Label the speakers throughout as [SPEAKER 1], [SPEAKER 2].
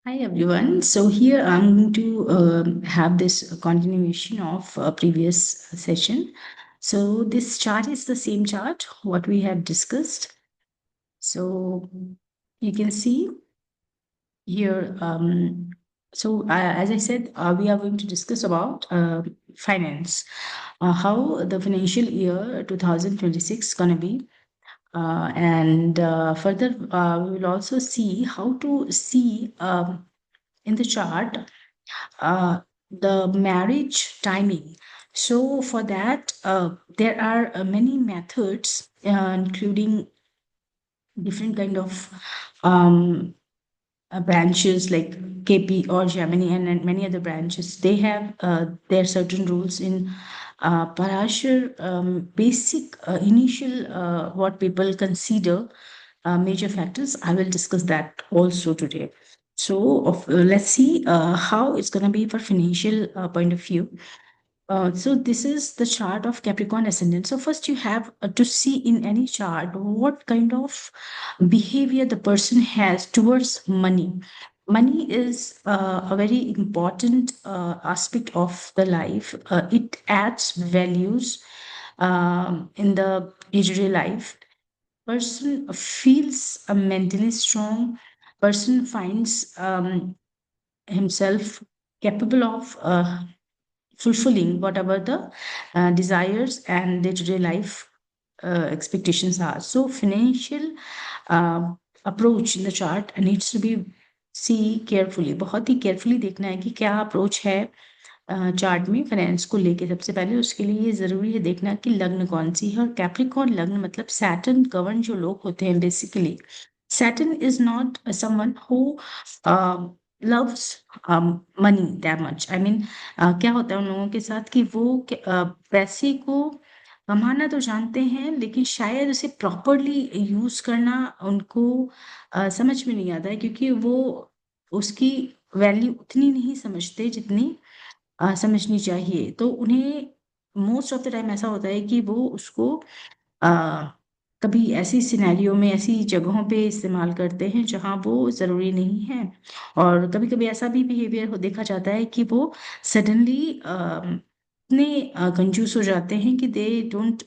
[SPEAKER 1] Hi everyone. So here I'm going to have this continuation of previous session. So this chart is the same chart what we have discussed. So you can see here. As I said, we are going to discuss about finance, how the financial year 2026 gonna be. And further, we will also see how to see in the chart the marriage timing. So for that, there are many methods, including different kind of um, branches like KP or Gemini and many other branches. They have their certain rules in Parashar basic initial what people consider major factors. I will discuss that also today. So let's see how it's going to be for financial point of view. So this is the chart of Capricorn ascendant. So first you have to see in any chart what kind of behavior the person has towards money. Money is a very important aspect of the life. It adds values in the day-to-day life. Person feels mentally strong. Person finds himself capable of fulfilling whatever the desires and day-to-day life expectations are. So financial uh, approach in the chart needs to be see carefully. बहुत ही carefully देखना है कि क्या approach है chart में finance को लेके। सबसे पहले उसके लिए ये जरूरी है देखना कि लग्न कौन सी है। और कैप्रिकॉर्न लग्न मतलब सैटर्न गवर्न जो लोग होते हैं basically, Saturn is not someone who loves money that much. I mean क्या होता है उन लोगों के साथ कि वो पैसे को कमाना तो जानते हैं लेकिन शायद उसे प्रॉपरली यूज करना उनको समझ में नहीं आता है, क्योंकि वो उसकी वैल्यू उतनी नहीं समझते जितनी समझनी चाहिए। तो उन्हें मोस्ट ऑफ द टाइम ऐसा होता है कि वो उसको अ, कभी ऐसी सिनेरियो में ऐसी जगहों पे इस्तेमाल करते हैं जहाँ वो ज़रूरी नहीं है। और कभी-कभी ऐसा भी बिहेवियर हो देखा जाता है कि वो सडनली इतने कंजूस हो जाते हैं कि दे डोंट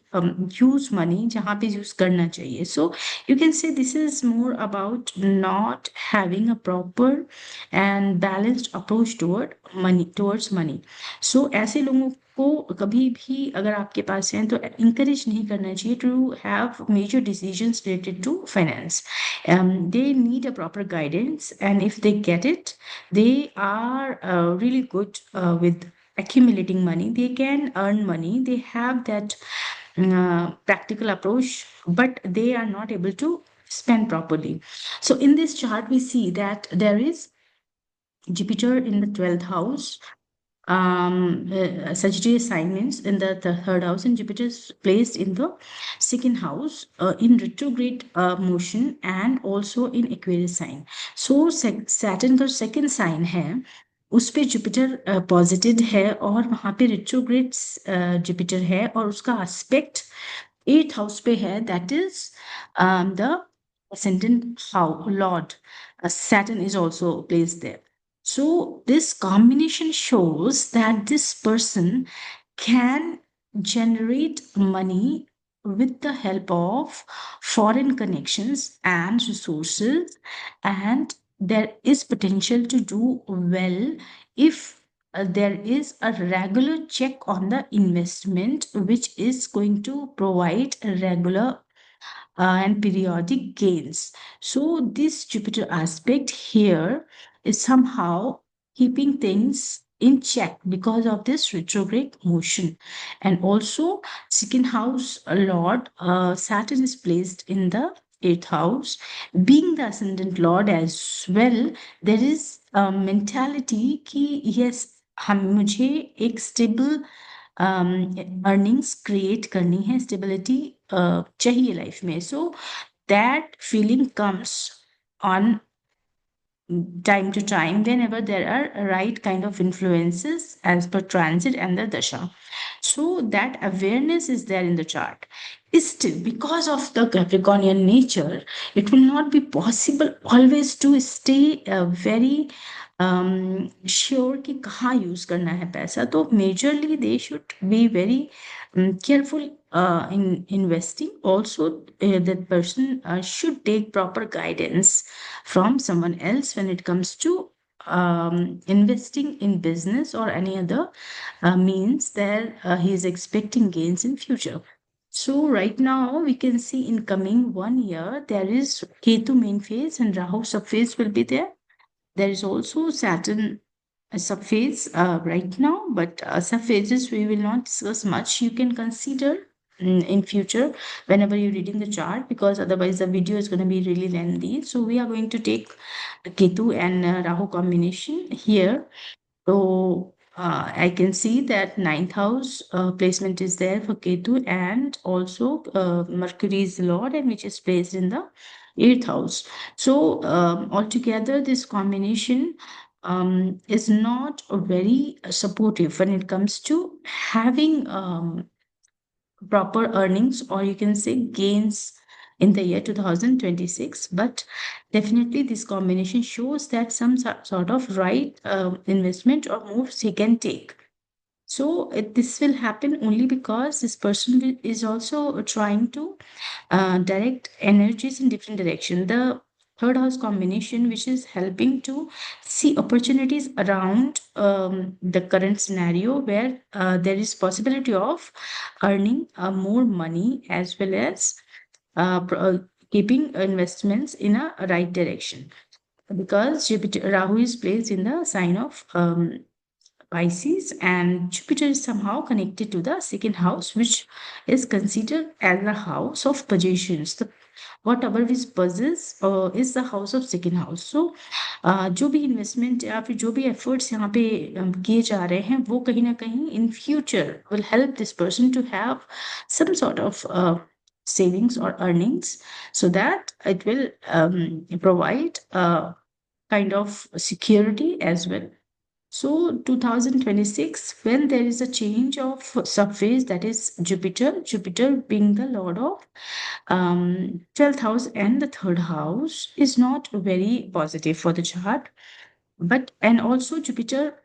[SPEAKER 1] यूज़ मनी जहाँ पे यूज़ करना चाहिए। So you can say this is more about not having a proper and balanced approach towards money. So ऐसे लोगों को कभी भी अगर आपके पास हैं तो encourage नहीं करना चाहिए to have major decisions related to finance. They need a proper guidance, and if they get it, they are really good with accumulating money. They can earn money. They have that practical approach, but they are not able to spend properly. So in this chart, we see that there is Jupiter in the 12th house, Sagittarius sign means in the third house, and Jupiter is placed in the second house in retrograde motion and also in Aquarius sign. So Saturn का second sign है उस पे Jupiter positive है और वहां पे retrograde Jupiter है और उसका एस्पेक्ट एट्थ हाउस पे है, that is the ascendant how lord Saturn is also placed there. So this combination shows that this person can generate money with the help of foreign connections and resources, and there is potential to do well if there is a regular check on the investment which is going to provide a regular and periodic gains. So, this Jupiter aspect here is somehow keeping things in check because of this retrograde motion. And also, second house Lord Saturn is placed in the eighth house, being the ascendant Lord as well. There is a mentality कि yes, हम मुझे एक stable earnings create करनी है, stability चाहिए life में। So that feeling comes on time to time whenever there are right kind of influences as per transit and the dasha. So that awareness is there in the chart. still, because of the Capricornian nature, it will not be possible always to stay very sure कि कहाँ use करना है पैसा. तो majorly they should be very careful in investing. Also, that person should take proper guidance from someone else when it comes to investing in business or any other means that he is expecting gains in future. So right now we can see in coming 1 year there is Ketu main phase and Rahu subphase will be there. There is also Saturn subphase right now, but subphases we will not discuss much. You can consider in future whenever you're reading the chart, because otherwise the video is going to be really lengthy. So we are going to take the Ketu and Rahu combination here. So I can see that ninth house placement is there for Ketu, and also Mercury is the Lord, and which is placed in the eighth house. So altogether, this combination is not very supportive when it comes to having proper earnings, or you can say gains, in the year 2026. But definitely this combination shows that some sort of right investment or moves he can take. So this will happen only because this person is also trying to direct energies in different direction. The third house combination, which is helping to see opportunities around the current scenario, where there is possibility of earning more money, as well as keeping investments in a right direction, because Jupiter Rahu is placed in the sign of Pisces, and Jupiter is somehow connected to the second house, which is considered as the house of possessions. The whatever is possess is the house of second house. So जो भी investment या फिर जो भी efforts यहाँ पे किए जा रहे हैं, वो कहीं ना कहीं in future will help this person to have some sort of savings or earnings, so that it will provide kind of security as well. So 2026, when there is a change of subphase, that is Jupiter being the lord of 12th house and the third house, is not very positive for the chart. But and also Jupiter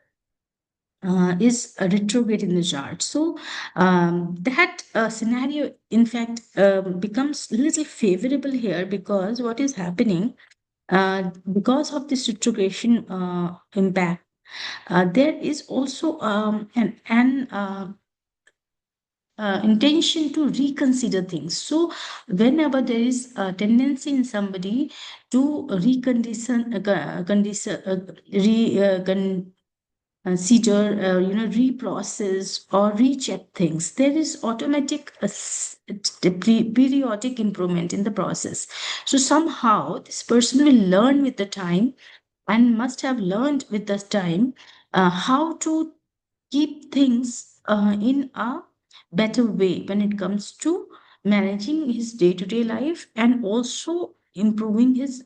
[SPEAKER 1] is a retrograde in the chart. So that scenario, in fact, becomes little favorable here, because what is happening because of this retrogression impact, there is also an intention to reconsider things. So, whenever there is a tendency in somebody to recondition, consider, reprocess or recheck things, there is automatic periodic improvement in the process. So somehow this person will learn with the time, and must have learned with the time how to keep things in a better way when it comes to managing his day-to-day life, and also improving his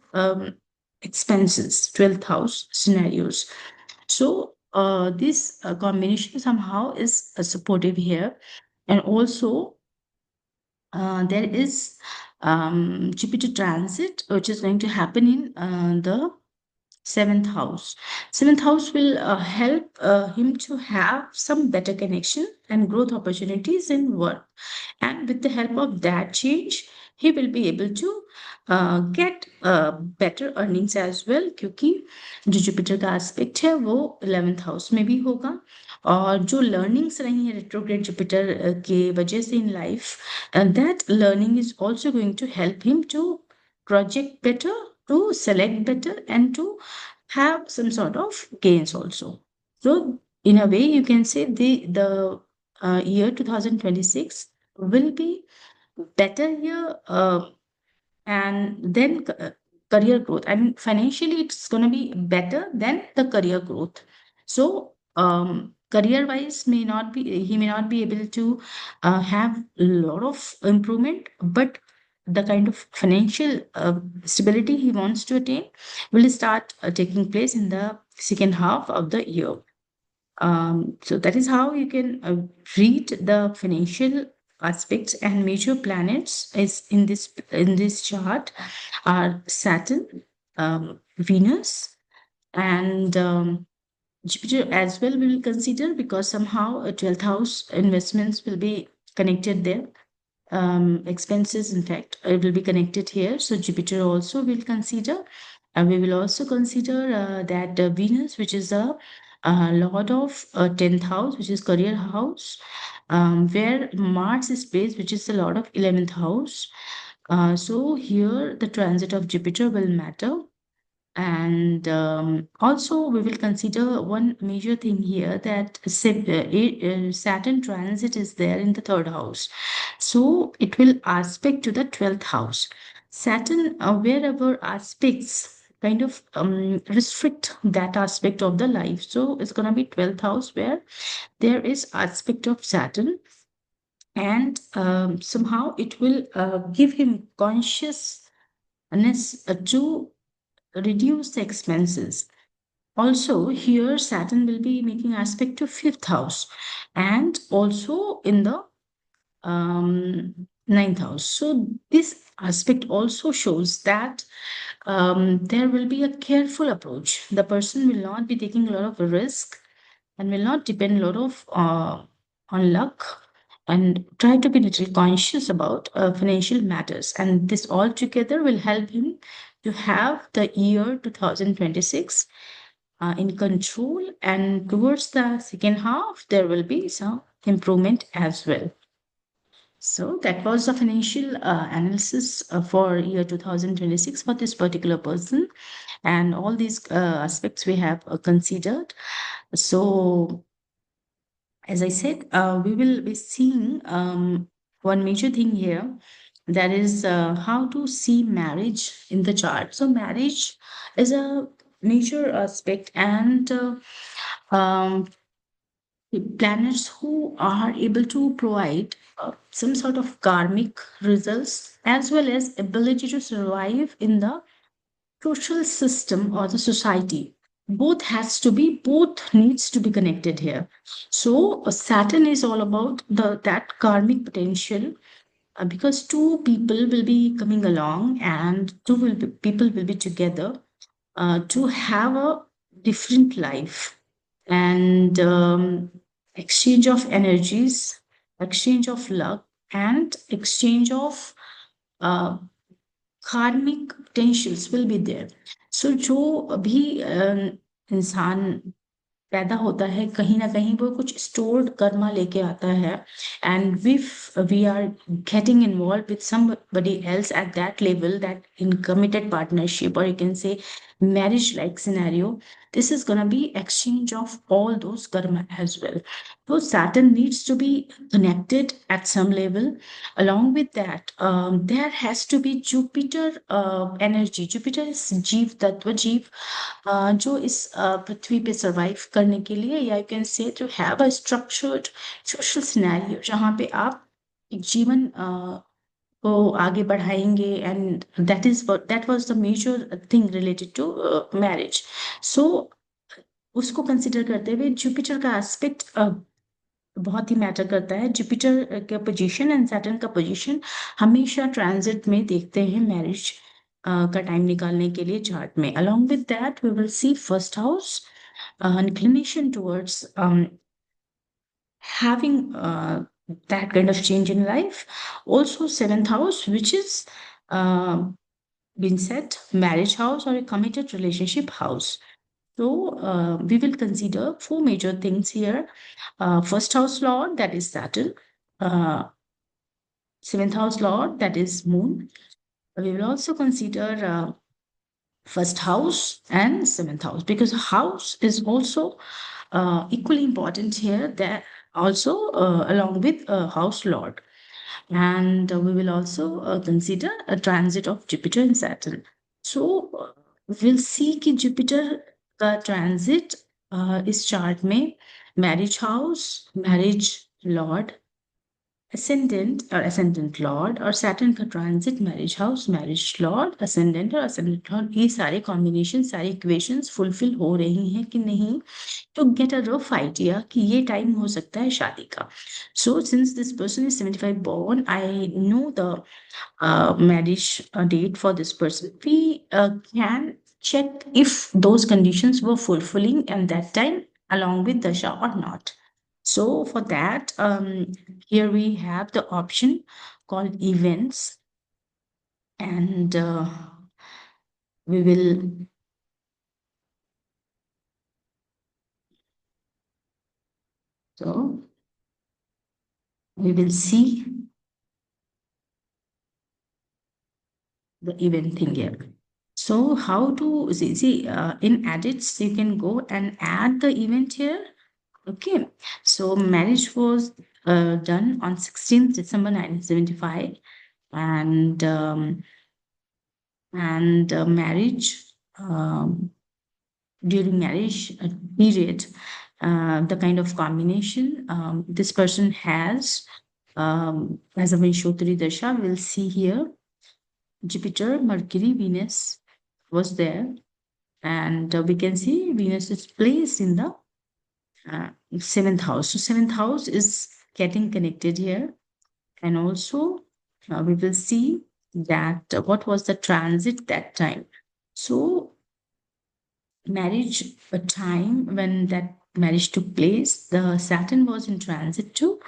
[SPEAKER 1] expenses, 12th house scenarios. So this combination somehow is supportive here. And also there is Jupiter transit, which is going to happen in the seventh house. Seventh house will help him to have some better connection and growth opportunities in work. And with the help of that change, he will be able to get better earnings as well, क्योंकि जो Jupiter का aspect है वो 11th house में भी होगा. और जो लर्निंग्स रही है रेट्रोग्रेड जुपिटर के वजह से in life, that learning is also going to help him to project better, to select better, and to have some sort of gains also. So in a way you can say the year 2026 will be better year, and then career growth. I mean, financially it's going to be better than the career growth. So career wise, he may not be able to have a lot of improvement, but the kind of financial stability he wants to attain will start taking place in the second half of the year. So that is how you can read the financial aspects and major planets is in this chart are Saturn, Venus, and Jupiter as well. We will consider because somehow a 12th house investments will be connected there. Expenses, in fact, it will be connected here. So Jupiter also will consider, and we will also consider that Venus, which is a lord of 10th house, which is career house, where Mars is placed, which is the lord of 11th house. So here the transit of Jupiter will matter. And also, we will consider one major thing here that Saturn transit is there in the third house. So it will aspect to the 12th house. Saturn, wherever aspects kind of restrict that aspect of the life. So it's going to be 12th house where there is aspect of Saturn. And somehow it will give him consciousness to reduce the expenses. Also, here Saturn will be making aspect to fifth house and also in the ninth house. So this aspect also shows that there will be a careful approach. The person will not be taking a lot of risk and will not depend a lot of on luck and try to be little conscious about financial matters. And this all together will help him to have the year 2026 in control, and towards the second half there will be some improvement as well. So that was the financial analysis for year 2026 for this particular person, and all these aspects we have considered. So as I said, we will be seeing one major thing here, that is how to see marriage in the chart. So marriage is a major aspect, and um, the planets who are able to provide some sort of karmic results as well as ability to survive in the social system or the society, both needs to be connected here. So Saturn is all about the that karmic potential, because two people will be coming along and people will be together to have a different life, and exchange of energies, exchange of luck, and exchange of uh, karmic potentials will be there. So जो भी इंसान पैदा होता है कहीं ना कहीं वो कुछ स्टोर्ड कर्मा लेके आता है, and if we are getting involved with somebody else at that level, that in committed partnership, or you can say marriage like scenario, this is going to be exchange of all those karma as well. So Saturn needs to be connected at some level. Along with that, there has to be Jupiter energy. Jupiter is जीव तत्व, जीव जो इस पृथ्वी पे survive करने के लिए, या you can say to have a structured social scenario जहाँ पे आप एक जीवन को आगे बढ़ाएंगे, and that was the major thing related to marriage. So उसको कंसिडर करते हुए जुपिटर का एस्पेक्ट बहुत ही मैटर करता है. जुपिटर का पोजीशन एंड सैटर्न का पोजीशन हमेशा ट्रांजिट में देखते हैं मैरिज का टाइम निकालने के लिए चार्ट में. Along with that we will see first house inclination towards having that kind of change in life. Also seventh house, which is uh, been set marriage house or a committed relationship house. So we will consider four major things here. First house lord, that is Saturn. Uh, Seventh house lord, that is Moon. We will also consider first house and seventh house, because house is also equally important here. That also along with house lord, and we will also consider a transit of Jupiter and Saturn. So we'll see कि Jupiter का transit इस chart में marriage house, marriage lord, ascendant lord और Saturn का transit marriage Lord ascendant और ascendant Lord, ये सारे combination, सारे इक्वेशंस फुलफिल हो रही हैं कि नहीं, to get a rough idea कि ये टाइम हो सकता है शादी का. So since this person is 75 born, I know the marriage date for this person. We can check if those conditions were fulfilling at that time along with Dasha or not. So for that, here we have the option called events, and we will so we will see the event thing here. So how to in edits you can go and add the event here. Okay, so marriage was done on 16th December 1975, and marriage during marriage period, the kind of combination this person has, as a Vinshotri Dasha, we'll see here Jupiter, Mercury, Venus was there, and we can see Venus is placed in the seventh house. So seventh house is getting connected here, and also we will see that what was the transit that time. So marriage, a time when that marriage took place, the Saturn was in transit to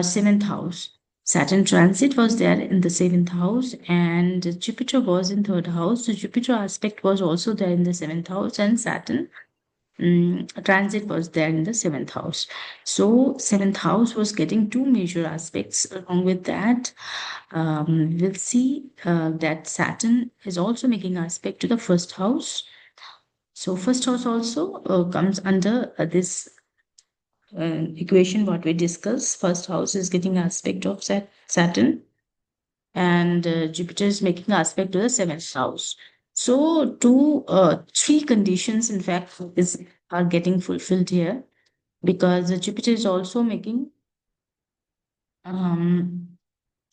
[SPEAKER 1] seventh house. Saturn transit was there in the seventh house, and Jupiter was in third house. So Jupiter aspect was also there in the seventh house, and Saturn transit was there in the seventh house. So seventh house was getting two major aspects. Along with that, we'll see that Saturn is also making aspect to the first house. So first house also comes under this equation what we discussed. First house is getting aspect of Saturn, and Jupiter is making aspect to the seventh house. So three conditions, in fact, is are getting fulfilled here, because Jupiter is also making um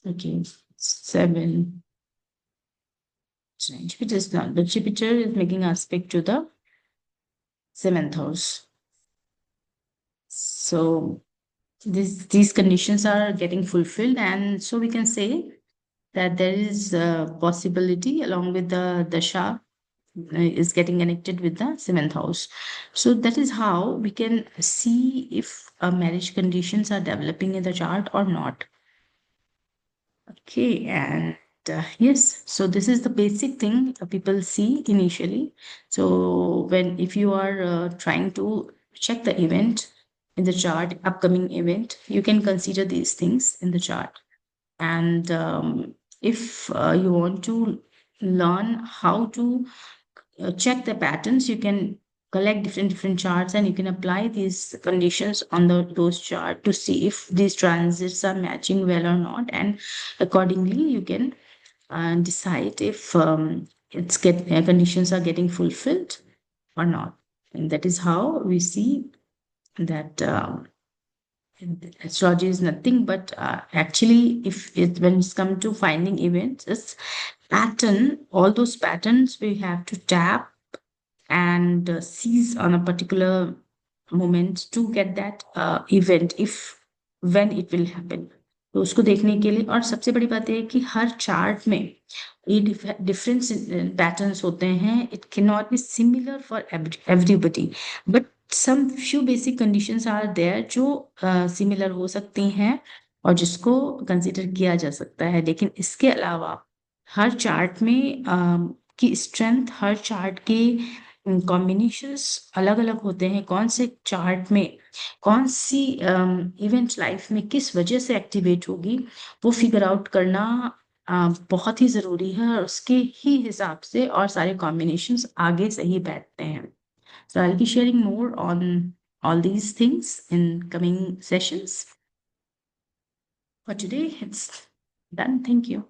[SPEAKER 1] okay, seven. Jupiter is not, but Jupiter is making aspect to the seventh house. So these conditions are getting fulfilled, and so we can say that there is a possibility along with the dasha is getting connected with the seventh house. So that is how we can see if marriage conditions are developing in the chart or not. Okay, and yes, so this is the basic thing people see initially. So when if you are trying to check the event in the chart, upcoming event, you can consider these things in the chart. And if you want to learn how to check the patterns, you can collect different charts, and you can apply these conditions on those chart to see if these transits are matching well or not, and accordingly you can decide if conditions are getting fulfilled or not. And that is how we see that astrology is nothing but actually, if it when it's come to finding events, it's pattern. All those patterns we have to tap and seize on a particular moment to get that event, if when it will happen. तो उसको देखने के लिए, और सबसे बड़ी बात यह है कि हर चार्ट में ये डिफरेंट पैटर्न्स होते हैं. It can not be similar for everybody, but some few basic conditions are there जो सिमिलर हो सकती हैं और जिसको कंसिडर किया जा सकता है. लेकिन इसके अलावा हर चार्ट में की स्ट्रेंथ, हर चार्ट के कॉम्बिनेशंस अलग अलग होते हैं. कौन से चार्ट में कौन सी इवेंट लाइफ में किस वजह से एक्टिवेट होगी, वो फिगर आउट करना बहुत ही ज़रूरी है, और उसके ही हिसाब से और सारे कॉम्बिनेशंस आगे सही बैठते हैं. So I'll be sharing more on all these things in coming sessions. For today, it's done. Thank you.